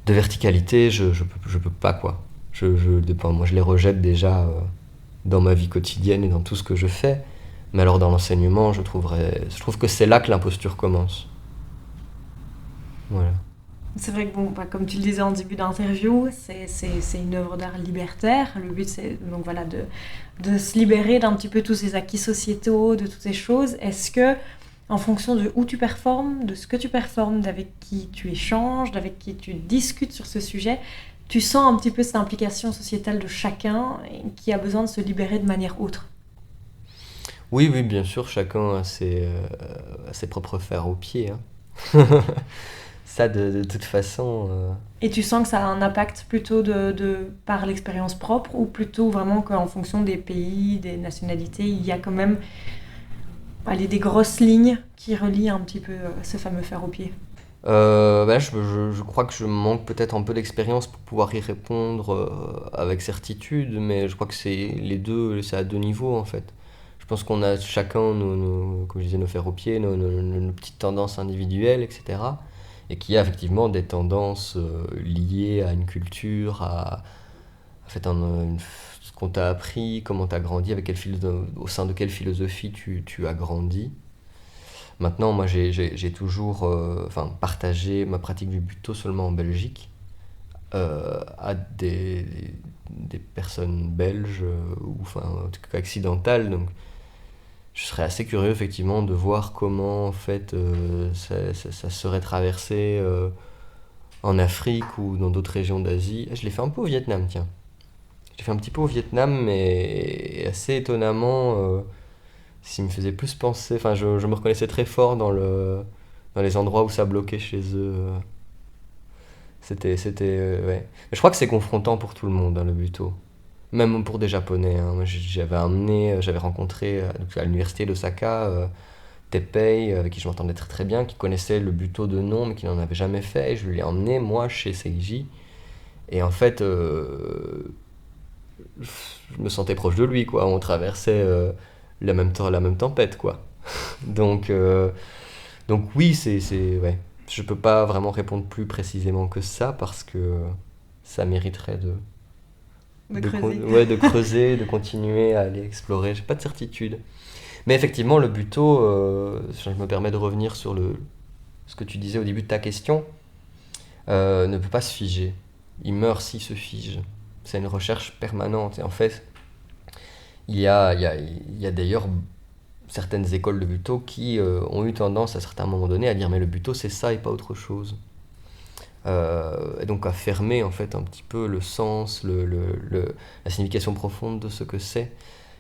verticalité, je peux pas quoi. Moi je les rejette déjà dans ma vie quotidienne et dans tout ce que je fais. Mais alors dans l'enseignement, je trouve que c'est là que l'imposture commence. Voilà. C'est vrai que, comme tu le disais en début d'interview, c'est une œuvre d'art libertaire. Le but, c'est donc, voilà, de se libérer d'un petit peu tous ces acquis sociétaux, de toutes ces choses. Est-ce que, en fonction de où tu performes, de ce que tu performes, d'avec qui tu échanges, d'avec qui tu discutes sur ce sujet, tu sens un petit peu cette implication sociétale de chacun qui a besoin de se libérer de manière autre? Oui, bien sûr, chacun a ses propres fers aux pieds. Hein. Ça, de toute façon... Et tu sens que ça a un impact plutôt par l'expérience propre ou plutôt vraiment qu'en fonction des pays, des nationalités, il y a quand même des grosses lignes qui relient un petit peu ce fameux fer au pied? Je crois que je manque peut-être un peu d'expérience pour pouvoir y répondre avec certitude, mais je crois que c'est à deux niveaux en fait. Je pense qu'on a chacun comme je disais, nos fers aux pieds, nos petites tendances individuelles, etc. Et qu'il y a effectivement des tendances liées à une culture, en fait, ce qu'on t'a appris, comment t'as grandi, au sein de quelle philosophie tu as grandi. Maintenant, moi, j'ai toujours partagé ma pratique du buto seulement en Belgique, à des personnes belges, ou en tout cas occidentales. Donc, je serais assez curieux, effectivement, de voir comment, en fait, ça serait traversé en Afrique ou dans d'autres régions d'Asie. Je l'ai fait un peu au Vietnam, tiens. J'ai fait un petit peu au Vietnam, mais assez étonnamment, s'il me faisait plus penser... Enfin, je me reconnaissais très fort dans les endroits où ça bloquait chez eux. Ouais. Mais je crois que c'est confrontant pour tout le monde, hein, le buto. Même pour des Japonais. Hein. Moi, j'avais rencontré donc à l'université d'Osaka Teppei, avec qui je m'entendais très très bien, qui connaissait le buto de nom, mais qui n'en avait jamais fait. Et je lui ai emmené, moi, chez Seiji. Et en fait, je me sentais proche de lui, quoi. On traversait la même tempête, quoi. Donc, oui, ouais. Je peux pas vraiment répondre plus précisément que ça, parce que ça mériterait de creuser, de continuer à aller explorer. J'ai pas de certitude. Mais effectivement, le buto, je me permets de revenir sur ce que tu disais au début de ta question, ne peut pas se figer. Il meurt s'il se fige. C'est une recherche permanente. Et en fait, il y a d'ailleurs certaines écoles de buto qui ont eu tendance à certains moments donnés à dire mais le buto c'est ça et pas autre chose. Et donc à fermer en fait un petit peu le sens, la signification profonde de ce que c'est.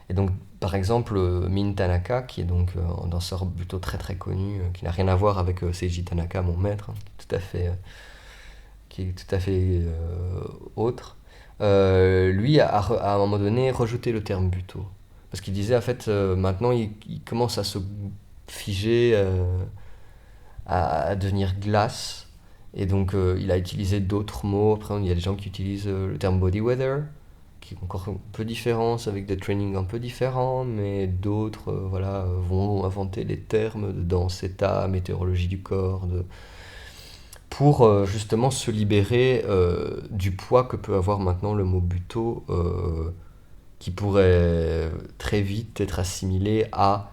Et donc par exemple Min Tanaka, qui est donc un danseur buto très très connu, qui n'a rien à voir avec Seiji Tanaka, mon maître, qui est tout à fait autre, lui à un moment donné rejeté le terme buto. Parce qu'il disait en fait maintenant il commence à se figer, à devenir glace. Et donc il a utilisé d'autres mots. Après il y a des gens qui utilisent le terme body weather, qui est encore un peu différent, avec des trainings un peu différents, mais d'autres vont inventer des termes de danse état, météorologie du corps, pour justement se libérer du poids que peut avoir maintenant le mot buto, qui pourrait très vite être assimilé à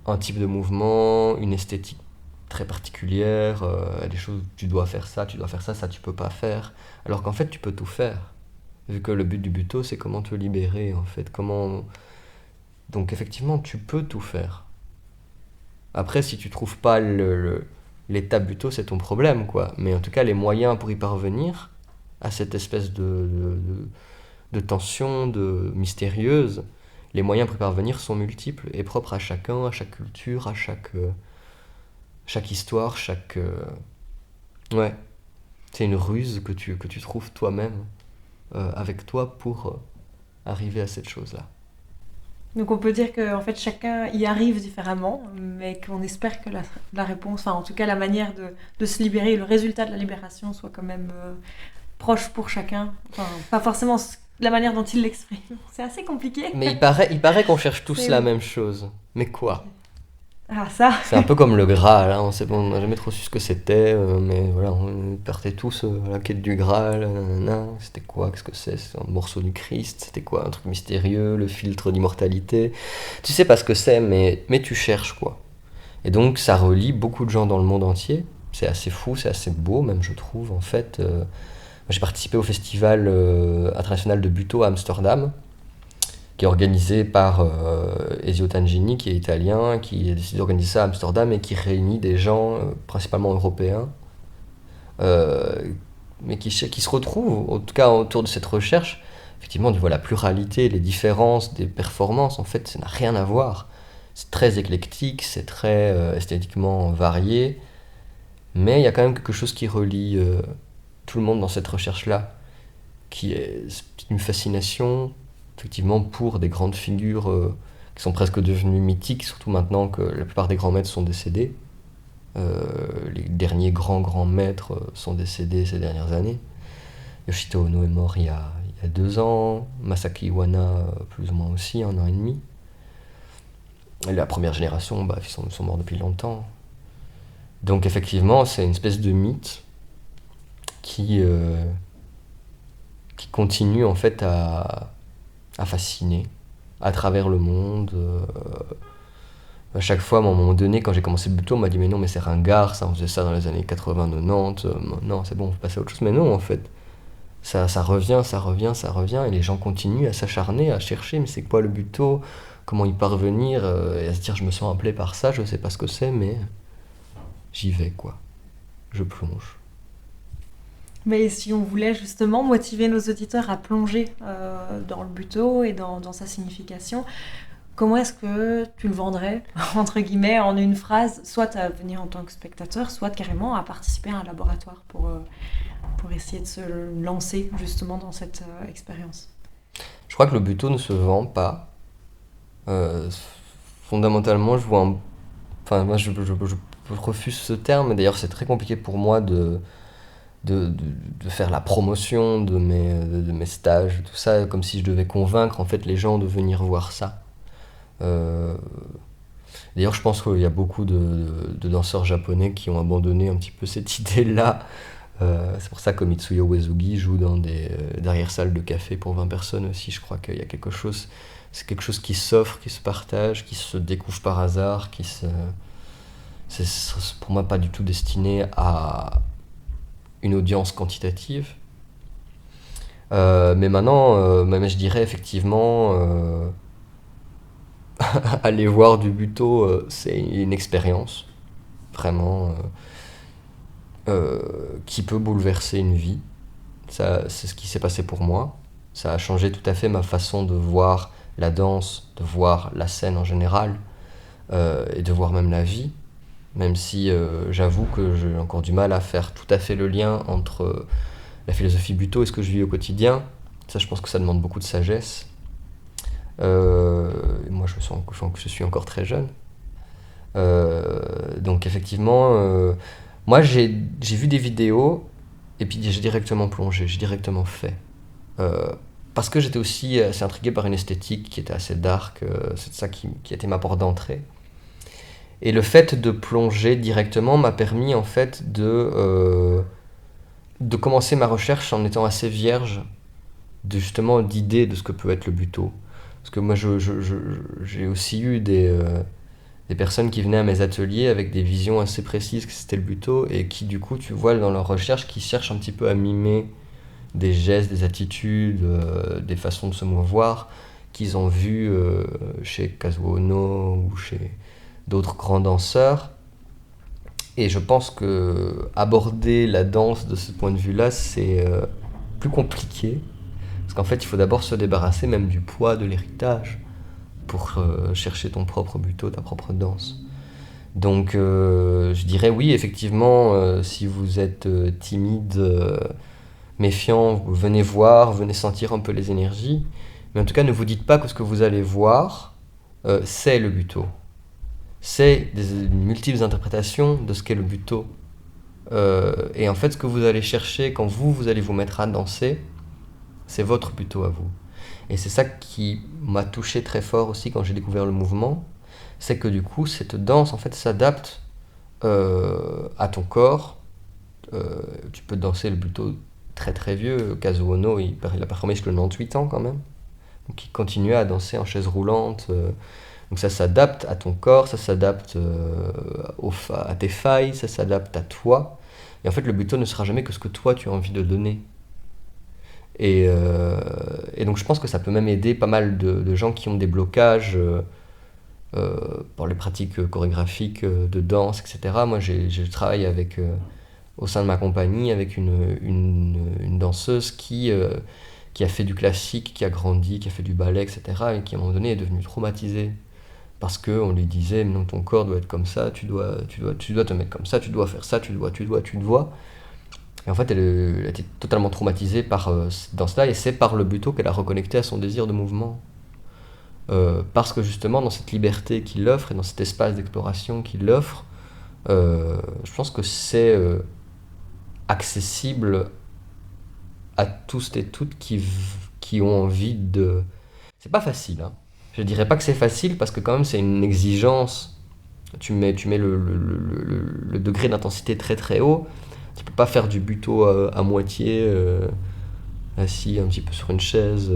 un type de mouvement, une esthétique très particulière, des choses, tu dois faire ça, ça tu peux pas faire. Alors qu'en fait tu peux tout faire. Vu que le but du buto c'est comment te libérer en fait, Donc effectivement tu peux tout faire. Après, si tu trouves pas l'état buto, c'est ton problème, quoi. Mais en tout cas, les moyens pour y parvenir, à cette espèce de tension, de mystérieuse, les moyens pour y parvenir sont multiples et propres à chacun, à chaque culture, à chaque histoire, Ouais, c'est une ruse que tu trouves toi-même, avec toi, pour arriver à cette chose-là. Donc on peut dire que en fait chacun y arrive différemment, mais qu'on espère que la réponse, enfin en tout cas la manière de se libérer, le résultat de la libération soit quand même proche pour chacun. Enfin, pas forcément la manière dont il l'exprime. C'est assez compliqué. Mais il paraît qu'on cherche tous C'est la oui. même chose. Mais quoi? Ah ça, C'est un peu comme le Graal, hein. On n'a jamais trop su ce que c'était, mais voilà, on partait tous à la quête du Graal, nanana. C'était quoi? Qu'est-ce que c'est? C'est un morceau du Christ? C'était quoi? Un truc mystérieux, le filtre d'immortalité? Tu sais pas ce que c'est, mais tu cherches, quoi. Et donc ça relie beaucoup de gens dans le monde entier. C'est assez fou, c'est assez beau, même je trouve, en fait. J'ai participé au festival international de Buto à Amsterdam, qui est organisé par Ezio Tangini, qui est italien, qui a décidé d'organiser ça à Amsterdam et qui réunit des gens, principalement européens, euh, mais qui se retrouvent, en tout cas autour de cette recherche. Effectivement, tu vois la pluralité, les différences des performances, en fait, ça n'a rien à voir. C'est très éclectique, c'est très esthétiquement varié, mais il y a quand même quelque chose qui relie tout le monde dans cette recherche-là, qui est une fascination, effectivement, pour des grandes figures qui sont presque devenues mythiques, surtout maintenant que la plupart des grands maîtres sont décédés. Les derniers grands maîtres sont décédés ces dernières années. Yoshito Ono est mort il y a 2 ans, Masaki Iwana plus ou moins aussi, 1 an et demi. Et la première génération, bah, ils sont morts depuis longtemps. Donc effectivement, c'est une espèce de mythe qui continue en fait à fasciner à travers le monde. À chaque fois, à un moment donné, quand j'ai commencé le buto, on m'a dit mais non, mais c'est ringard, ça, on faisait ça dans les années 80-90, non, c'est bon, on peut passer à autre chose. Mais non, en fait, ça revient, et les gens continuent à s'acharner, à chercher, mais c'est quoi le buto, comment y parvenir, et à se dire je me sens appelé par ça, je sais pas ce que c'est, mais j'y vais, quoi. Je plonge. mais si on voulait justement motiver nos auditeurs à plonger dans le buto et dans sa signification, comment est-ce que tu le vendrais, entre guillemets, en une phrase, soit à venir en tant que spectateur, soit carrément à participer à un laboratoire pour essayer de se lancer justement dans cette expérience? Je crois que le buto ne se vend pas. Euh, Fondamentalement, je vois enfin, moi, je refuse ce terme. D'ailleurs, c'est très compliqué pour moi de faire la promotion de mes stages, tout ça, comme si je devais convaincre en fait les gens de venir voir ça. Euh, D'ailleurs, je pense qu'il y a beaucoup de danseurs japonais qui ont abandonné un petit peu cette idée-là. C'est pour ça que Mitsuyo Uesugi joue dans des derrière-salles de café pour 20 personnes aussi. Je crois qu'il y a quelque chose, c'est quelque chose qui s'offre, qui se partage, qui se découvre par hasard, c'est pour moi pas du tout destiné à une audience quantitative. Mais maintenant, même je dirais effectivement, aller voir du buto, c'est une expérience, vraiment, qui peut bouleverser une vie. Ça, c'est ce qui s'est passé pour moi. Ça a changé tout à fait ma façon de voir la danse, de voir la scène en général, et de voir même la vie. Même si j'avoue que j'ai encore du mal à faire tout à fait le lien entre la philosophie buto et ce que je vis au quotidien. Ça, je pense que ça demande beaucoup de sagesse. Moi, je suis encore très jeune. Donc, effectivement, moi, j'ai vu des vidéos et puis j'ai directement plongé, j'ai directement fait. Euh, Parce que j'étais aussi assez intrigué par une esthétique qui était assez dark, c'est ça qui était ma porte d'entrée. Et le fait de plonger directement m'a permis en fait de commencer ma recherche en étant assez vierge justement d'idées de ce que peut être le buto. Parce que moi j'ai aussi eu des personnes qui venaient à mes ateliers avec des visions assez précises que c'était le buto et qui du coup tu vois dans leur recherche qui cherchent un petit peu à mimer des gestes, des attitudes, des façons de se mouvoir qu'ils ont vues chez Kazuo Ono ou chez d'autres grands danseurs. Et je pense que aborder la danse de ce point de vue-là, c'est plus compliqué. Parce qu'en fait, il faut d'abord se débarrasser même du poids de l'héritage pour chercher ton propre buto, ta propre danse. Donc je dirais oui, effectivement, si vous êtes timide, méfiant, vous venez voir, venez sentir un peu les énergies. Mais en tout cas, ne vous dites pas que ce que vous allez voir, c'est le buto. C'est des multiples interprétations de ce qu'est le buto. Et en fait, ce que vous allez chercher quand vous allez vous mettre à danser, c'est votre buto à vous. Et c'est ça qui m'a touché très fort aussi quand j'ai découvert le mouvement, c'est que du coup, cette danse, en fait, s'adapte à ton corps. Tu peux danser le buto très très vieux. Kazuo Ono, il a performé jusqu'à 98 ans quand même. Donc il continuait à danser en chaise roulante. Donc ça s'adapte à ton corps, ça s'adapte à tes failles, ça s'adapte à toi. Et en fait, le buto ne sera jamais que ce que toi tu as envie de donner. Et donc je pense que ça peut même aider pas mal de gens qui ont des blocages pour les pratiques chorégraphiques de danse, etc. Moi, je travaille avec, au sein de ma compagnie avec une danseuse qui a fait du classique, qui a grandi, qui a fait du ballet, etc. et qui à un moment donné est devenue traumatisée. Parce qu'on lui disait, non, ton corps doit être comme ça, tu dois te mettre comme ça, tu dois faire ça, tu dois. Et en fait, elle était totalement traumatisée par cette danse-là, et c'est par le buto qu'elle a reconnecté à son désir de mouvement. Parce que justement, dans cette liberté qu'il offre, et dans cet espace d'exploration qu'il offre, je pense que c'est accessible à tous et toutes qui ont envie de... C'est pas facile, hein. Je dirais pas que c'est facile, parce que quand même c'est une exigence. Tu mets le degré d'intensité très très haut. Tu peux pas faire du buto à moitié, assis un petit peu sur une chaise,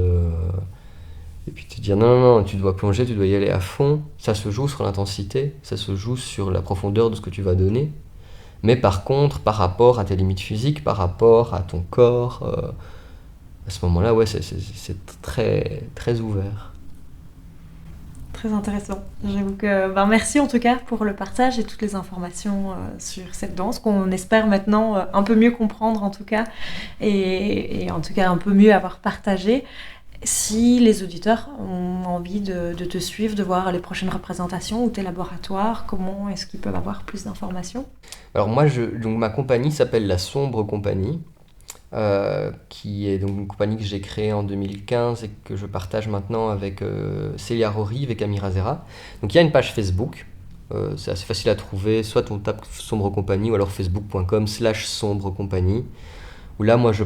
et puis te dire non, tu dois plonger, tu dois y aller à fond. Ça se joue sur l'intensité, ça se joue sur la profondeur de ce que tu vas donner. Mais par contre, par rapport à tes limites physiques, par rapport à ton corps, à ce moment-là, ouais, c'est très, très ouvert. Très intéressant. J'avoue que merci en tout cas pour le partage et toutes les informations sur cette danse qu'on espère maintenant un peu mieux comprendre en tout cas et en tout cas un peu mieux avoir partagé. Si les auditeurs ont envie de te suivre, de voir les prochaines représentations ou tes laboratoires, comment est-ce qu'ils peuvent avoir plus d'informations ? Alors moi, donc ma compagnie s'appelle La Sombre Compagnie, qui est donc une compagnie que j'ai créée en 2015 et que je partage maintenant avec Célia Rory et Camille Zera. Donc il y a une page Facebook, c'est assez facile à trouver, soit on tape Sombre Compagnie ou alors facebook.com/Sombre Compagnie, où là moi on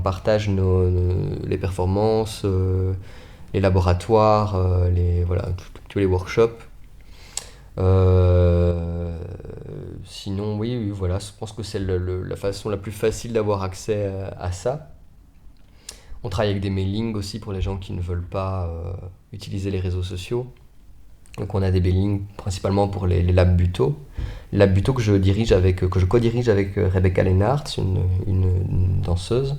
partage les performances, les laboratoires, tous les workshops. Sinon, oui, voilà, je pense que c'est la façon la plus facile d'avoir accès à ça. On travaille avec des mailings aussi pour les gens qui ne veulent pas utiliser les réseaux sociaux. Donc on a des mailings principalement pour les labs buto. Les labs buto que je co-dirige avec Rebecca Lennart, une danseuse.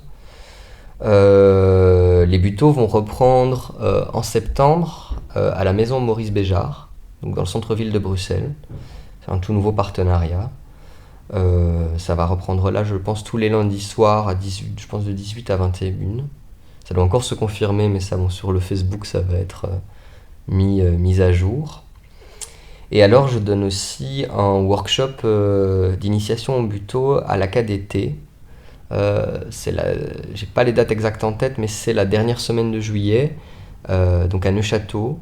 Les butos vont reprendre en septembre à la maison Maurice Béjart, donc dans le centre-ville de Bruxelles. C'est un tout nouveau partenariat. Ça va reprendre là, je pense, tous les lundis soirs, je pense de 18 à 21. Ça doit encore se confirmer, mais ça, sur le Facebook, ça va être mis à jour. Et alors, je donne aussi un workshop d'initiation au buto à la KDT. J'ai pas les dates exactes en tête, mais c'est la dernière semaine de juillet, donc à Neuchâteau.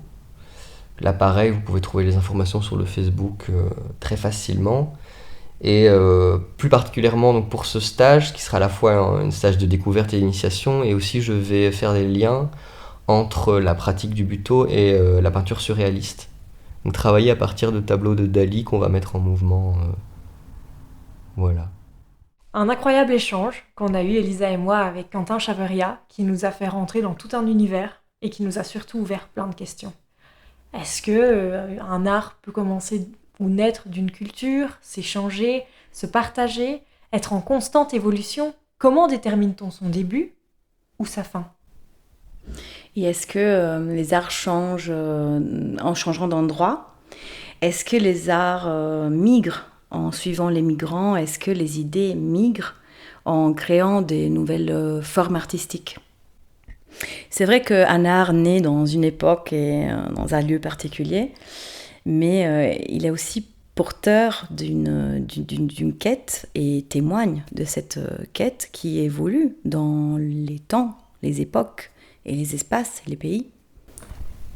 Là, pareil, vous pouvez trouver les informations sur le Facebook très facilement. Et plus particulièrement donc, pour ce stage, qui sera à la fois un stage de découverte et d'initiation, et aussi je vais faire des liens entre la pratique du buto et la peinture surréaliste. Donc travailler à partir de tableaux de Dali qu'on va mettre en mouvement. Voilà. Un incroyable échange qu'on a eu, Elisa et moi, avec Quentin Chaveria, qui nous a fait rentrer dans tout un univers et qui nous a surtout ouvert plein de questions. Est-ce que un art peut commencer ou naître d'une culture, s'échanger, se partager, être en constante évolution ? Comment détermine-t-on son début ou sa fin ? Et est-ce que les arts changent en changeant d'endroit ? Est-ce que les arts migrent en suivant les migrants? Est-ce que les idées migrent en créant des nouvelles formes artistiques? C'est vrai qu'un art naît dans une époque et dans un lieu particulier, mais il est aussi porteur d'une quête et témoigne de cette quête qui évolue dans les temps, les époques et les espaces, les pays.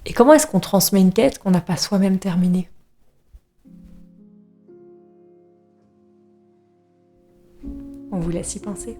Et comment est-ce qu'on transmet une quête qu'on n'a pas soi-même terminée? On vous laisse y penser.